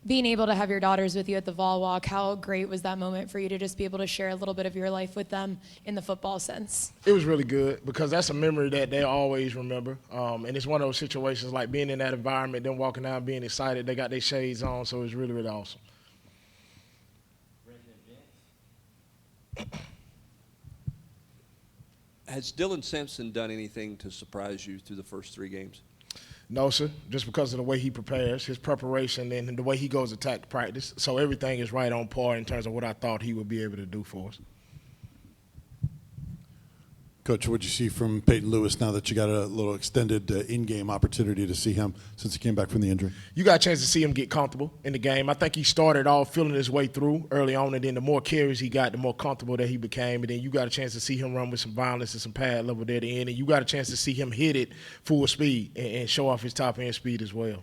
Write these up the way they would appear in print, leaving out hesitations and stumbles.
being able to have your daughters with you at the Vol Walk, how great was that moment for you to just be able to share a little bit of your life with them in the football sense? It was really good because that's a memory that they always remember. And it's one of those situations like being in that environment, them walking down, being excited. They got their shades on, so it was really, really awesome. Has Dylan Simpson done anything to surprise you through the first 3 games? No, sir, just because of the way he prepares, his preparation, and the way he goes attack practice. So everything is right on par in terms of what I thought he would be able to do for us. Coach, what did you see from Peyton Lewis now that you got a little extended in-game opportunity to see him since he came back from the injury? You got a chance to see him get comfortable in the game. I think he started off feeling his way through early on, and then the more carries he got, the more comfortable that he became. And then you got a chance to see him run with some violence and some pad level there at the end, and you got a chance to see him hit it full speed and show off his top-end speed as well.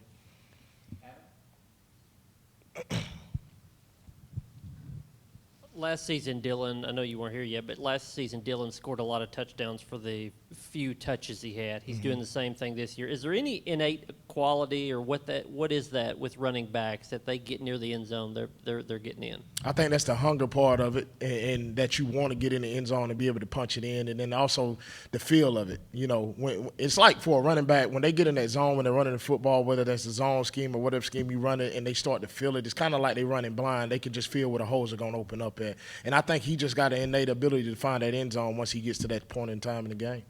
Last season, Dylan, I know you weren't here yet, but last season, Dylan scored a lot of touchdowns for the few touches he had. He's doing the same thing this year. Is there any innate quality or what is that with running backs that they get near the end zone, they're getting in? I think that's the hunger part of it, and that you want to get in the end zone and be able to punch it in, and then also the feel of it. You know, when it's like for a running back, when they get in that zone, when they're running the football, whether that's the zone scheme or whatever scheme you run it, and they start to feel it, it's kind of like they're running blind. They can just feel where the holes are going to open up at. And I think he just got an innate ability to find that end zone once he gets to that point in time in the game.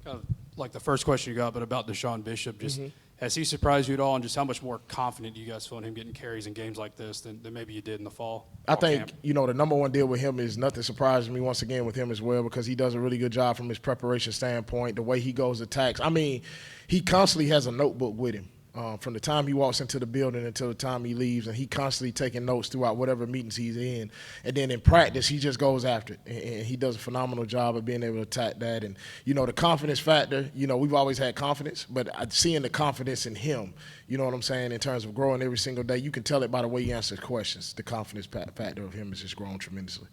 Kind of like the first question you got, but about DeShawn Bishop, just has he surprised you at all, and just how much more confident do you guys feel in him getting carries in games like this than maybe you did in the fall? I think, you know, the number one deal with him is nothing surprises me once again with him as well, because he does a really good job from his preparation standpoint, the way he goes attacks. I mean, he constantly has a notebook with him. From the time he walks into the building until the time he leaves, and he constantly taking notes throughout whatever meetings he's in. And then in practice, he just goes after it, and he does a phenomenal job of being able to attack that. And, you know, the confidence factor, you know, we've always had confidence, but seeing the confidence in him, you know what I'm saying, in terms of growing every single day, you can tell it by the way he answers questions. The confidence factor of him has just grown tremendously.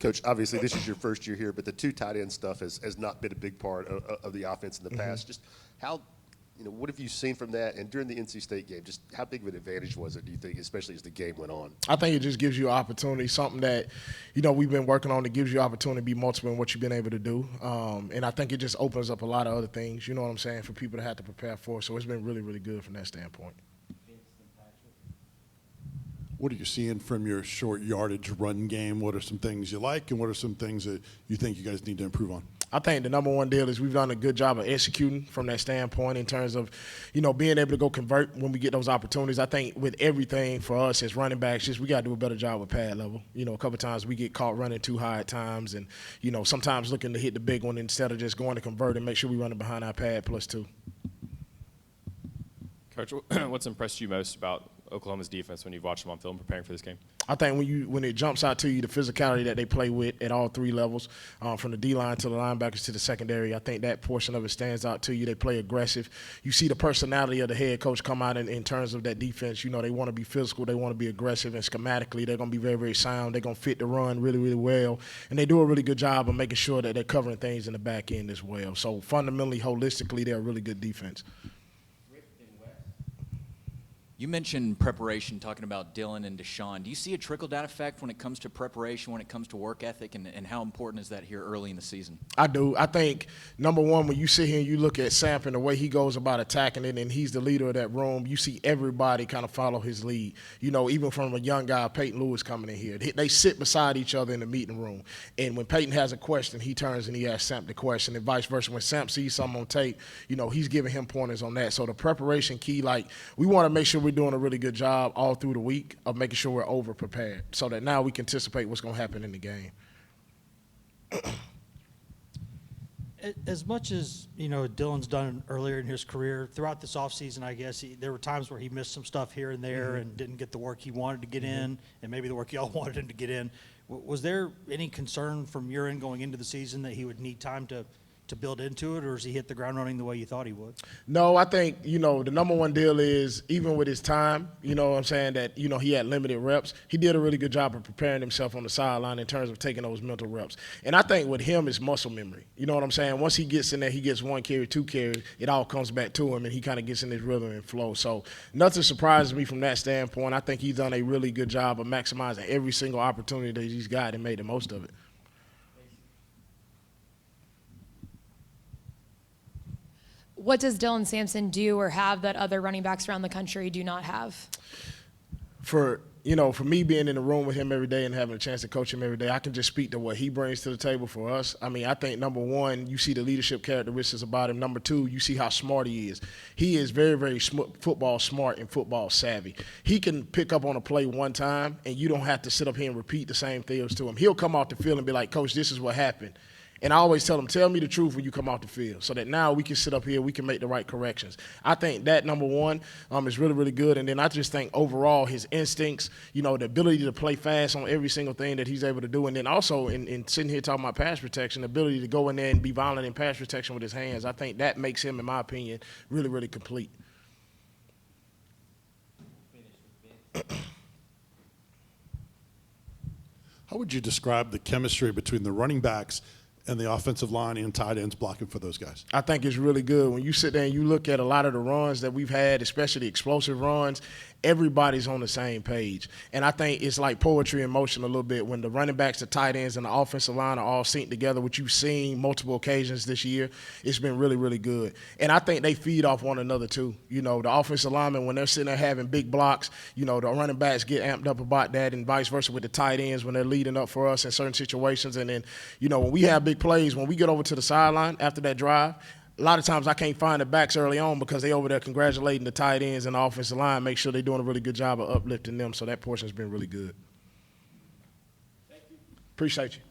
Coach, obviously this is your first year here, but the 2 tight end stuff has not been a big part of the offense in the past. Just how – you know, what have you seen from that? And during the NC State game, just how big of an advantage was it, do you think, especially as the game went on? I think it just gives you opportunity, something that, you know, we've been working on that gives you opportunity to be multiple in what you've been able to do. And I think it just opens up a lot of other things, you know what I'm saying, for people to have to prepare for. So it's been really, really good from that standpoint. What are you seeing from your short yardage run game? What are some things you like, and what are some things that you think you guys need to improve on? I think the number one deal is we've done a good job of executing from that standpoint in terms of, you know, being able to go convert when we get those opportunities. I think with everything for us as running backs, just we got to do a better job with pad level. You know, a couple of times we get caught running too high at times, and, you know, sometimes looking to hit the big one instead of just going to convert and make sure we run it behind our pad +2. Coach, what's impressed you most about Oklahoma's defense when you've watched them on film preparing for this game? I think when it jumps out to you, the physicality that they play with at all 3 levels, from the D-line to the linebackers to the secondary, I think that portion of it stands out to you. They play aggressive. You see the personality of the head coach come out in terms of that defense. You know, they want to be physical. They want to be aggressive, and schematically they're going to be very, very sound. They're going to fit the run really, really well, and they do a really good job of making sure that they're covering things in the back end as well. So fundamentally, holistically, they're a really good defense. You mentioned preparation, talking about Dylan and DeShawn. Do you see a trickle-down effect when it comes to preparation, when it comes to work ethic, and how important is that here early in the season? I do. I think, number one, when you sit here and you look at Samson, the way he goes about attacking it, and he's the leader of that room, you see everybody kind of follow his lead. You know, even from a young guy, Peyton Lewis, coming in here. They sit beside each other in the meeting room. And when Peyton has a question, he turns and he asks Samson the question, and vice versa. When Samson sees something on tape, you know, he's giving him pointers on that. So the preparation key, like, we want to make sure we're doing a really good job all through the week of making sure we're over-prepared so that now we can anticipate what's going to happen in the game. As much as, you know, Dylan's done earlier in his career, throughout this offseason, I guess, there were times where he missed some stuff here and there and didn't get the work he wanted to get in, and maybe the work y'all wanted him to get in. Was there any concern from your end going into the season that he would need time to to build into it, or has he hit the ground running the way you thought he would? No, I think, the number one deal is even with his time, you know what I'm saying, that, he had limited reps. He did a really good job of preparing himself on the sideline in terms of taking those mental reps. And I think with him, it's muscle memory. You know what I'm saying? Once he gets in there, he gets 1 carry, 2 carries, it all comes back to him, and he kind of gets in his rhythm and flow. So nothing surprises me from that standpoint. I think he's done a really good job of maximizing every single opportunity that he's got and made the most of it. What does Dylan Samson do or have that other running backs around the country do not have? For me being in the room with him every day and having a chance to coach him every day, I can just speak to what he brings to the table for us. I mean, I think, number one, you see the leadership characteristics about him. Number two, you see how smart he is. He is very, very football smart and football savvy. He can pick up on a play one time, and you don't have to sit up here and repeat the same things to him. He'll come off the field and be like, Coach, this is what happened. And I always tell them, tell me the truth when you come off the field, so that now we can sit up here, we can make the right corrections. I think that, number one, is really, really good. And then I just think overall his instincts, the ability to play fast on every single thing that he's able to do. And then also in sitting here talking about pass protection, the ability to go in there and be violent in pass protection with his hands, I think that makes him, in my opinion, really, really complete. How would you describe the chemistry between the running backs and the offensive line and tight ends blocking for those guys? I think it's really good. When you sit there and you look at a lot of the runs that we've had, especially the explosive runs, everybody's on the same page. And I think it's like poetry in motion a little bit when the running backs, the tight ends, and the offensive line are all synced together, which you've seen multiple occasions this year. It's been really, really good. And I think they feed off one another too. The offensive linemen, when they're sitting there having big blocks, the running backs get amped up about that, and vice versa with the tight ends when they're leading up for us in certain situations. And then, when we have big plays, when we get over to the sideline after that drive, a lot of times I can't find the backs early on because they over there congratulating the tight ends and the offensive line, make sure they're doing a really good job of uplifting them. So that portion has been really good. Thank you. Appreciate you.